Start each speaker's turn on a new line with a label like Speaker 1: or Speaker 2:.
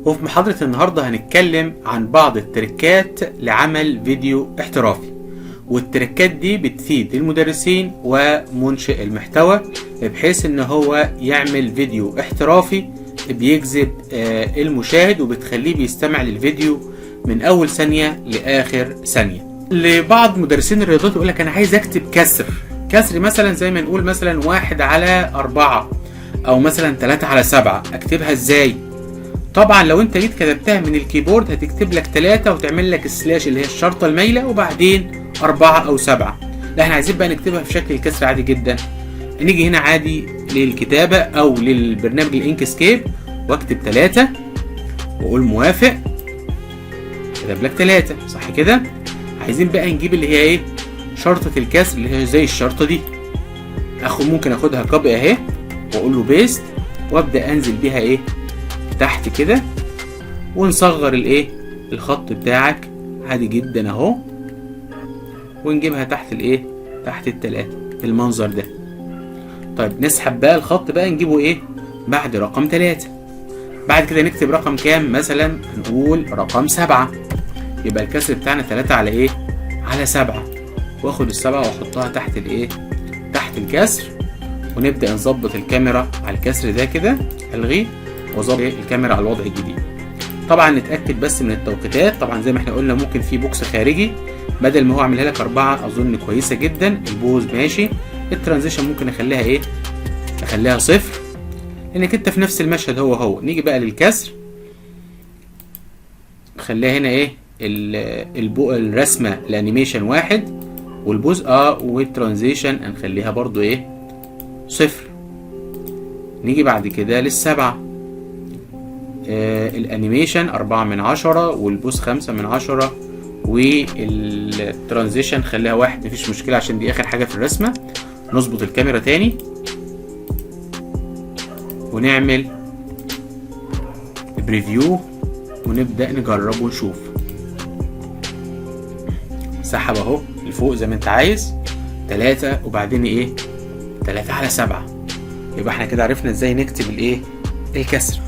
Speaker 1: وفي محاضرة النهاردة هنتكلم عن بعض التركات لعمل فيديو احترافي، والتركات دي بتفيد المدرسين ومنشئ المحتوى بحيث ان هو يعمل فيديو احترافي بيجذب المشاهد وبتخليه بيستمع للفيديو من اول ثانية لاخر ثانية. لبعض مدرسين الرياضات يقول لك انا عايز اكتب كسر مثلا زي ما نقول مثلا 1/4 او مثلا 3/7، اكتبها ازاي؟ طبعا لو انت جيت كتبتها من الكيبورد هتكتب لك 3 وتعمل لك السلاش اللي هي الشرطة المايلة وبعدين 4 أو 7. لا احنا عايزين بقى نكتبها في شكل الكسر عادي جدا. نيجي هنا عادي للكتابة او للبرنامج الانكسكيب واكتب 3 واقول موافق، كتب لك 3 صح كده. عايزين بقى نجيب اللي هي ايه، شرطة الكسر اللي هي زي الشرطة دي. ممكن اخدها كوبي اهي واقول له بيست وابدا انزل بيها ايه تحت كده، ونصغر الايه الخط بتاعك عادي جدا اهو، ونجيبها تحت الايه تحت ال3 المنظر ده. طيب نسحب بقى الخط بقى نجيبه ايه بعد رقم 3. بعد كده نكتب رقم كام، مثلا نقول رقم 7، يبقى الكسر بتاعنا 3 على ايه على 7، واخد ال7 واحطها تحت الايه تحت الكسر، ونبدأ نظبط الكاميرا على الكسر ده كده، الغيه واظبط الكاميرا على الوضع الجديد. طبعا نتأكد بس من التوقيتات. طبعا زي ما احنا قلنا ممكن في بوكس خارجي، بدل ما هو عاملها لك 4 اظن كويسة جدا. البوز ماشي، الترانزيشن ممكن اخليها ايه، اخليها 0 لانك انت في نفس المشهد هو. نيجي بقى للكسر، خليها هنا ايه الرسمة الانيميشن 1، والبوز والترانزيشن هنخليها برضو ايه 0. نيجي بعد كده لل7، الانيميشن 4/10 والبوز 5/10 والترانزيشن خليها 1 مفيش مشكلة عشان دي اخر حاجة في الرسمة. نظبط الكاميرا تاني ونعمل بريفيو ونبدأ نجرب ونشوف. سحب اهو لفوق زي ما انت عايز 3 وبعدين ايه 3/7. يبقى احنا كده عرفنا ازاي نكتب الايه الكسر.